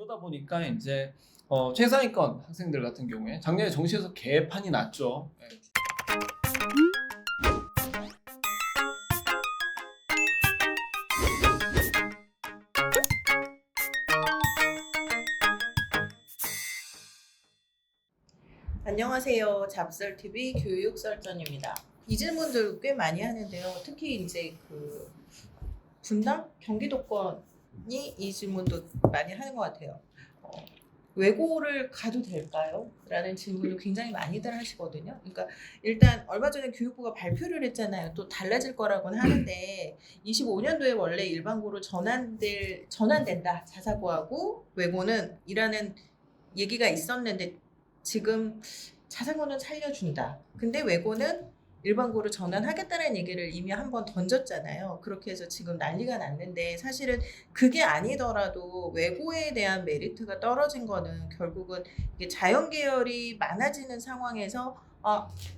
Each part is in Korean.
그러다 보니까 이제 최상위권 학생들 같은 경우에 작년에 정시에서 개판이 났죠. 예. 안녕하세요. 잡설TV 교육설전입니다. 이 질문들 꽤 많이 하는데요. 특히 이제 그 분당 경기도권이 이 질문도 많이 하는 것 같아요. 외고를 가도 될까요? 라는 질문을 굉장히 많이들 하시거든요. 그러니까 일단 얼마 전에 교육부가 발표를 했잖아요. 또 달라질 거라고는 하는데 25년도에 원래 일반고로 전환된다. 자사고하고 외고는 이라는 얘기가 있었는데 지금 자사고는 살려준다. 근데 외고는 일반고로 전환하겠다는 얘기를 이미 한번 던졌잖아요. 그렇게 해서 지금 난리가 났는데 사실은 그게 아니더라도 외고에 대한 메리트가 떨어진 거는 결국은 이게 자연계열이 많아지는 상황에서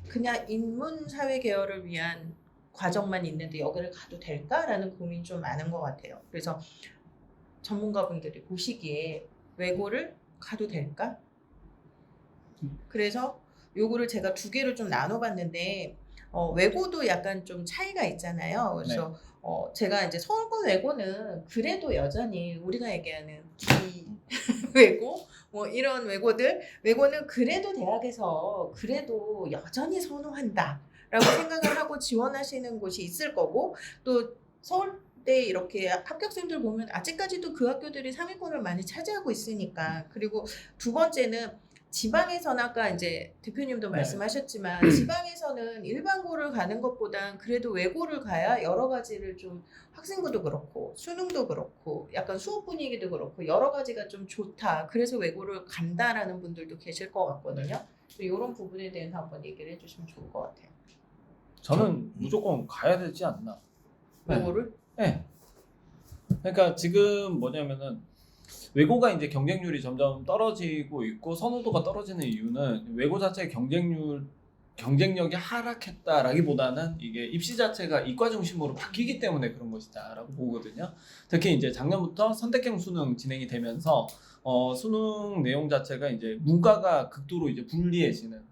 그냥 인문사회 계열을 위한 과정만 있는데 여기를 가도 될까라는 고민이 좀 많은 것 같아요. 그래서 전문가분들이 보시기에 외고를 가도 될까? 그래서 요거를 제가 두 개로 좀 나눠봤는데 외고도 약간 좀 차이가 있잖아요. 그래서 제가 이제 서울권 외고는 그래도 여전히 우리가 얘기하는 외고 뭐 이런 외고는 그래도 대학에서 그래도 여전히 선호한다라고 생각을 하고 지원하시는 곳이 있을 거고 또 서울대 이렇게 합격생들 보면 아직까지도 그 학교들이 상위권을 많이 차지하고 있으니까. 그리고 두 번째는 지방에서는 아까 이제 대표님도 말씀하셨지만 지방에서는 일반고를 가는 것보단 그래도 외고를 가야 여러 가지를 좀 학생부도 그렇고 수능도 그렇고 약간 수업 분위기도 그렇고 여러 가지가 좀 좋다. 그래서 외고를 간다라는 분들도 계실 것 같거든요. 이런 부분에 대해서 한번 얘기를 해주시면 좋을 것 같아요. 저는 무조건 가야 되지 않나. 외고를? 네. 그러니까 지금 뭐냐면은 외고가 이제 경쟁률이 점점 떨어지고 있고 선호도가 떨어지는 이유는 외고 자체의 경쟁력이 하락했다라기보다는 이게 입시 자체가 이과 중심으로 바뀌기 때문에 그런 것이다라고 보거든요. 특히 이제 작년부터 선택형 수능 진행이 되면서 수능 내용 자체가 이제 문과가 극도로 이제 불리해지는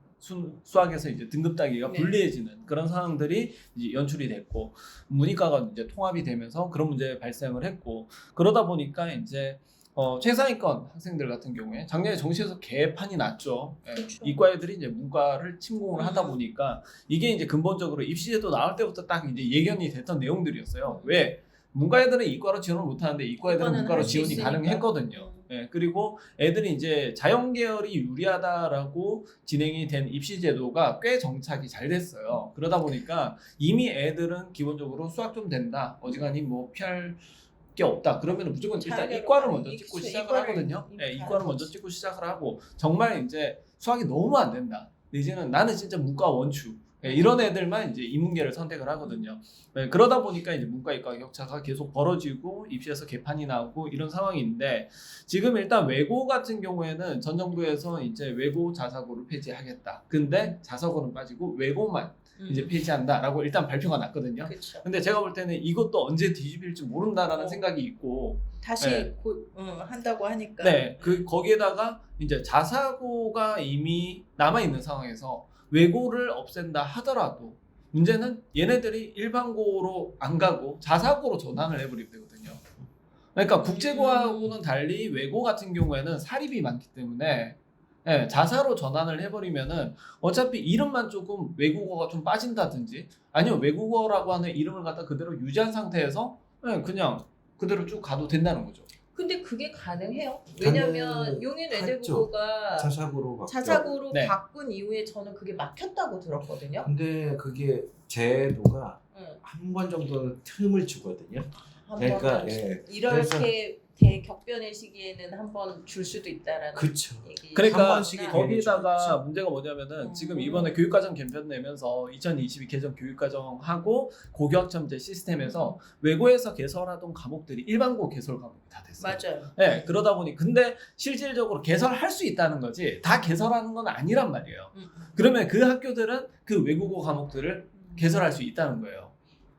수학에서 이제 등급 따기가 불리해지는 그런 상황들이 이제 연출이 됐고 문이과가 이제 통합이 되면서 그런 문제 발생을 했고 그러다 보니까 이제 최상위권 학생들 같은 경우에 작년에 정시에서 개판이 났죠. 예. 그렇죠. 이과 애들이 이제 문과를 침공을 하다 보니까 이게 이제 근본적으로 입시제도 나올 때부터 딱 이제 예견이 됐던 내용들이었어요. 왜? 문과 애들은 이과로 지원을 못하는데 이과 애들은 문과로 지원이 가능했거든요. 예, 그리고 애들이 이제 자연계열이 유리하다라고 진행이 된 입시제도가 꽤 정착이 잘 됐어요. 그러다 보니까 이미 애들은 기본적으로 수학 좀 된다. 어지간히 뭐 피할 게 없다. 그러면 무조건 일단 이과를 먼저 찍고 시작을 하거든요. 네, 이과를 먼저 찍고 시작을 하고 정말 이제 수학이 너무 안 된다. 이제는 나는 진짜 문과 원추. 네, 이런 애들만 이제 인문계를 선택을 하거든요. 네, 그러다 보니까 이제 문과 이과 격차가 계속 벌어지고 입시에서 개판이 나오고 이런 상황인데 지금 일단 외고 같은 경우에는 전 정부에서 이제 외고 자사고를 폐지하겠다. 근데 자사고는 빠지고 외고만 이제 폐지한다라고 일단 발표가 났거든요. 그쵸. 근데 제가 볼 때는 이것도 언제 뒤집힐지 모른다라는 생각이 있고 다시 한다고 하니까. 네, 거기에다가 이제 자사고가 이미 남아 있는 상황에서 외고를 없앤다 하더라도 문제는 얘네들이 일반고로 안 가고 자사고로 전환을 해버리면 되거든요. 그러니까 국제고하고는 달리 외고 같은 경우에는 사립이 많기 때문에 네, 자사로 전환을 해버리면은 어차피 이름만 조금 외국어가 좀 빠진다든지 아니면 외국어라고 하는 이름을 갖다 그대로 유지한 상태에서 그냥 그대로 쭉 가도 된다는 거죠. 근데 그게 가능해요? 왜냐면 용인 외대부고가 자사고로 네. 바꾼 이후에 저는 그게 막혔다고 들었거든요. 근데 그게 제도가 한 번 정도는 틈을 주거든요. 그러니까 이렇게 대격변의 시기에는 한 번 줄 수도 있다라는 그쵸. 얘기. 그러니까 한 번씩이 거기다가 문제가 뭐냐면은 지금 이번에 교육과정 개편 내면서 2022 개정 교육과정하고 고교학점제 시스템에서 외고에서 개설하던 과목들이 일반고 개설 과목이 다 됐어요. 맞아요. 네, 그러다 보니 근데 실질적으로 개설할 수 있다는 거지 다 개설하는 건 아니란 말이에요. 그러면 그 학교들은 그 외국어 과목들을 개설할 수 있다는 거예요.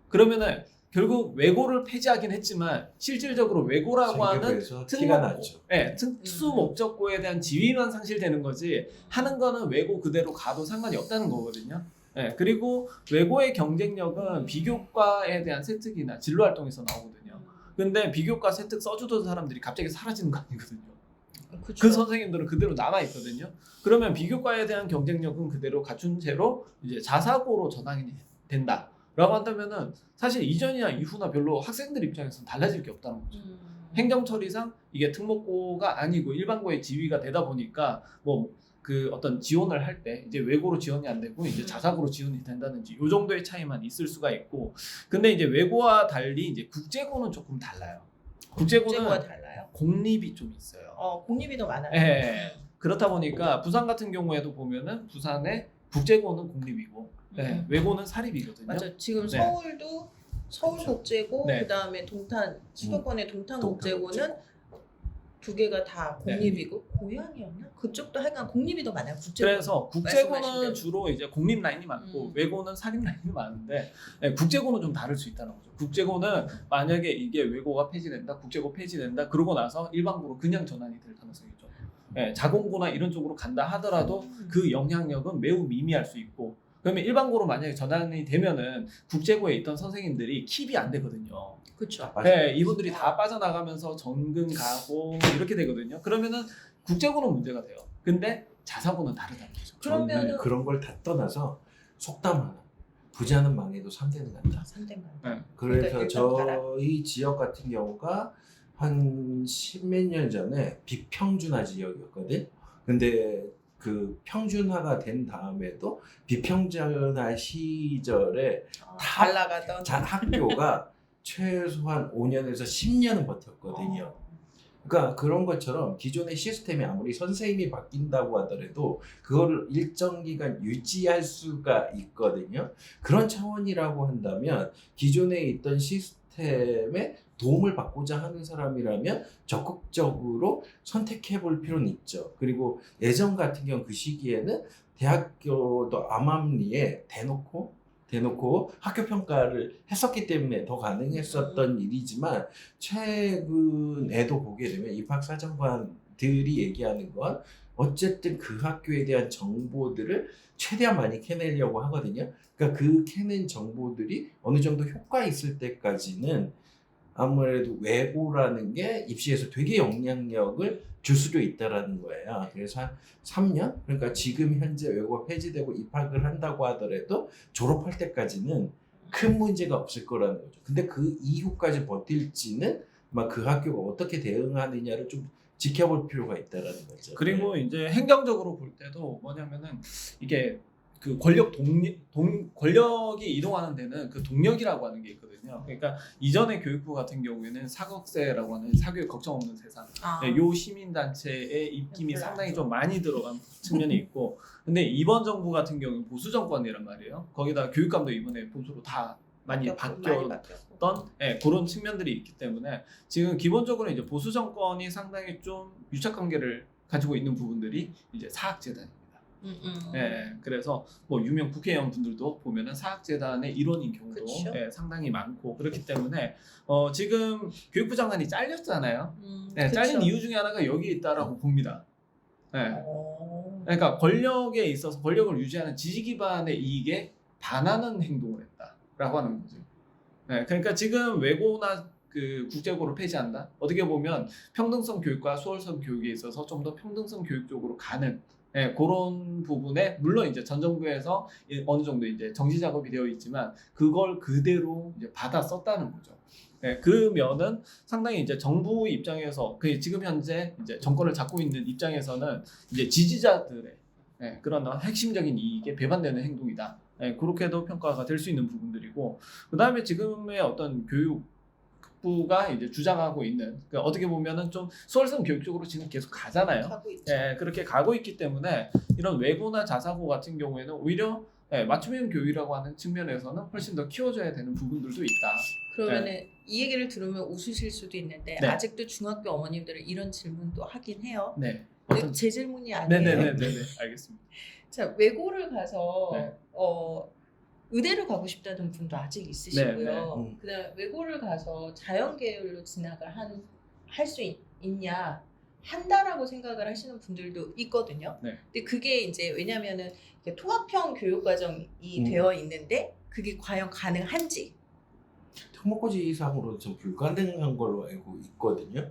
그러면은 결국 외고를 폐지하긴 했지만 실질적으로 외고라고 하는 생겨서 티가 났죠. 특수 목적고에 대한 지위만 상실되는 거지 하는 거는 외고 그대로 가도 상관이 없다는 거거든요. 그리고 외고의 경쟁력은 비교과에 대한 세특이나 진로 활동에서 나오거든요. 근데 비교과 세특 써주던 사람들이 갑자기 사라지는 거 아니거든요. 그쵸. 그 선생님들은 그대로 남아 있거든요. 그러면 비교과에 대한 경쟁력은 그대로 갖춘 채로 이제 자사고로 전환이 된다라고 한다면은 사실 이전이나 이후나 별로 학생들 입장에서는 달라질 게 없다는 거죠. 행정처리상 이게 특목고가 아니고 일반고의 지위가 되다 보니까 뭐 그 어떤 지원을 할 때 이제 외고로 지원이 안 되고 이제 자사고로 지원이 된다든지 요 정도의 차이만 있을 수가 있고, 근데 이제 외고와 달리 이제 국제고는 조금 달라요. 국제고는 국제고가 달라요? 공립이 좀 있어요. 공립이 더 많아요. 그렇다 보니까 부산 같은 경우에도 보면은 부산의 국제고는 공립이고 외고는 사립이거든요. 맞아. 지금 네. 서울도 서울국제고 네. 그다음에 수도권의 동탄국제고는 두 개가 다 공립이고 고양이였나? 그쪽도 하여간 공립이 더 많아요. 국제고. 그래서 말씀하신 국제고는 대로. 주로 이제 공립 라인이 많고 외고는 사립 라인이 많은데 국제고는 좀 다를 수 있다는 거죠. 국제고는 만약에 이게 외고가 폐지된다, 국제고 폐지된다 그러고 나서 일반고로 그냥 전환이 될 가능성이 있죠. 자공고나 이런 쪽으로 간다 하더라도 그 영향력은 매우 미미할 수 있고, 그러면 일반고로 만약에 전환이 되면은 국제고에 있던 선생님들이 킵이 안 되거든요. 그렇죠. 이분들이 다 빠져나가면서 전근 가고 이렇게 되거든요. 그러면은 국제고는 문제가 돼요. 근데 자사고는 다르다는 거죠. 그러면은- 저는 그런 걸 다 떠나서 속담 하나. 부자는 망해도 3대는 간다. 3대만. 그래서 그러니까 일단 가라. 저희 지역 같은 경우가 한 10몇 년 전에 비평준화 지역이었거든. 근데 그 평준화가 된 다음에도 비평준화 시절에 잘 나가던 학교가 최소한 5년에서 10년은 버텼거든요. 그러니까 그런 것처럼 기존의 시스템이 아무리 선생님이 바뀐다고 하더라도 그거를 일정 기간 유지할 수가 있거든요. 그런 차원이라고 한다면 기존에 있던 시스템에 도움을 받고자 하는 사람이라면 적극적으로 선택해 볼 필요는 있죠. 그리고 예전 같은 경우 그 시기에는 대학교도 암암리에 대놓고 학교 평가를 했었기 때문에 더 가능했었던 일이지만, 최근에도 보게 되면 입학사정관들이 얘기하는 건 어쨌든 그 학교에 대한 정보들을 최대한 많이 캐내려고 하거든요. 그러니까 그 캐낸 정보들이 어느 정도 효과 있을 때까지는 아무래도 외고라는 게 입시에서 되게 영향력을 줄 수도 있다라는 거예요. 그래서 한 3년? 그러니까 지금 현재 외고가 폐지되고 입학을 한다고 하더라도 졸업할 때까지는 큰 문제가 없을 거라는 거죠. 근데 그 이후까지 버틸지는 막 그 학교가 어떻게 대응하느냐를 좀 지켜볼 필요가 있다라는 거죠. 그리고 이제 행정적으로 볼 때도 뭐냐면은 이게 그 권력이 이동하는 데는 그 동력이라고 하는 게 있거든요. 그러니까 이전의 교육부 같은 경우에는 사극세라고 하는 사교육 걱정 없는 세상, 요 시민단체의 입김이 상당히 좀 많이 들어간 측면이 있고, 근데 이번 정부 같은 경우는 보수 정권이란 말이에요. 거기다 교육감도 이번에 보수로 다 많이 바뀌었던 그런 측면들이 있기 때문에 지금 기본적으로 이제 보수 정권이 상당히 좀 유착 관계를 가지고 있는 부분들이 이제 사학재단입니다. 그래서 뭐 유명 국회의원 분들도 보면은 사학재단의 일원인 경우도 상당히 많고, 그렇기 때문에 지금 교육부 장관이 잘렸잖아요. 잘린 이유 중에 하나가 여기 있다라고 봅니다. 그러니까 권력에 있어서 권력을 유지하는 지지 기반의 이익에 반하는 행동을 했다라고 하는 거죠. 그러니까 지금 외고나 그 국제고를 폐지한다. 어떻게 보면 평등성 교육과 수월성 교육에 있어서 좀 더 평등성 교육 쪽으로 가는 그런 부분에, 물론 이제 전 정부에서 어느 정도 이제 정지 작업이 되어 있지만 그걸 그대로 이제 받아 썼다는 거죠. 그 면은 상당히 이제 정부 입장에서 그 지금 현재 이제 정권을 잡고 있는 입장에서는 이제 지지자들의 그런 핵심적인 이익에 배반되는 행동이다. 그렇게도 평가가 될 수 있는 부분들이고, 그 다음에 지금의 어떤 교육부가 이제 주장하고 있는, 그러니까 어떻게 보면은 좀 수월성 교육 쪽으로 지금 계속 가잖아요. 가고 있죠. 그렇게 가고 있기 때문에 이런 외고나 자사고 같은 경우에는 오히려 맞춤형 교육이라고 하는 측면에서는 훨씬 더 키워줘야 되는 부분들도 있다. 그러면은 이 얘기를 들으면 웃으실 수도 있는데 아직도 중학교 어머님들은 이런 질문도 하긴 해요. 근데 제 질문이 아니에요. 네네네네. 알겠습니다. 자, 외고를 가서 의대를 가고 싶다는 분도 아직 있으시고요. 네, 네. 그다음 외고를 가서 자연 계열로 진학을 할 수 있냐 한다라고 생각을 하시는 분들도 있거든요. 네. 근데 그게 이제 왜냐면은 이게 통합형 교육 과정이 되어 있는데 그게 과연 가능한지. 특목고지 이상으로는 좀 불가능한 걸로 알고 있거든요.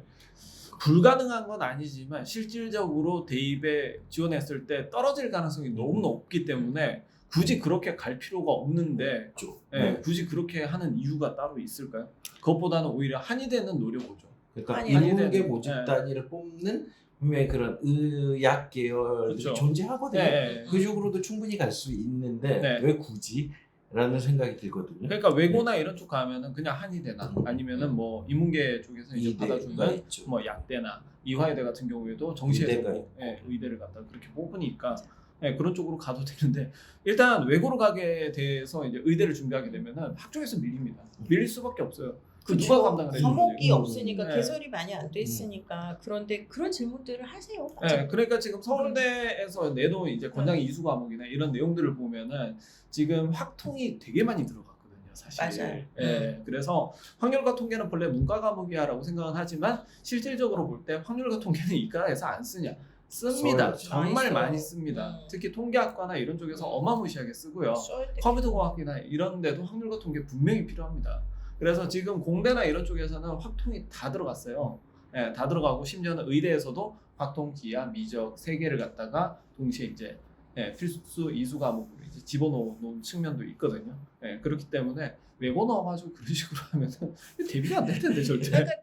불가능한 건 아니지만 실질적으로 대입에 지원했을 때 떨어질 가능성이 너무 높기 때문에 굳이 그렇게 갈 필요가 없는데 예, 굳이 그렇게 하는 이유가 따로 있을까요? 그것보다는 오히려 한의대는 노려보죠. 그러니까 아니, 인문계 아니, 모집 네. 단위를 뽑는 분명히 그런 의학 계열들이 그렇죠. 존재하거든요. 네. 그 쪽으로도 충분히 갈 수 있는데 네. 왜 굳이? 라는 생각이 들거든요. 그러니까 외고나 이런 쪽 가면은 그냥 한의대나 아니면은 뭐 인문계 쪽에서 이제 이대가 받아주는 있죠. 뭐 약대나 이화여대 같은 경우에도 정시에서 의대가 뭐, 있고. 예, 의대를 갖다 그렇게 뽑으니까 예, 그런 쪽으로 가도 되는데 일단 외고로 가게 돼서 이제 의대를 준비하게 되면은 학종에서 밀립니다. 밀릴 수밖에 없어요. 그 누가 감당을 해주는 과목이 거예요? 없으니까 네. 개설이 많이 안 돼 있으니까 그런데 그런 질문들을 하세요. 네, 그러니까 지금 서울대에서 내놓은 이제 권장 이수 과목이나 이런 내용들을 보면은 지금 확통이 되게 많이 들어갔거든요, 사실. 맞아요. 예, 그래서 확률과 통계는 본래 문과 과목이야라고 생각은 하지만 실질적으로 볼 때 확률과 통계는 이과에서 안 쓰냐? 씁니다. 써야죠. 정말 많이 많이 써요. 씁니다. 특히 통계학과나 이런 쪽에서 어마무시하게 쓰고요. 써야 돼. 컴퓨터공학이나 이런 데도 확률과 통계 분명히 필요합니다. 그래서 지금 공대나 이런 쪽에서는 확통이 다 들어갔어요. 예, 다 들어가고 심지어는 의대에서도 확통, 기하, 미적 세 개를 갖다가 동시에 이제 예, 필수 이수 과목으로 이제 집어넣은 측면도 있거든요. 예, 그렇기 때문에 외고 넣어가지고 그런 식으로 하면은 대비가 안 될 텐데 절대. 그러니까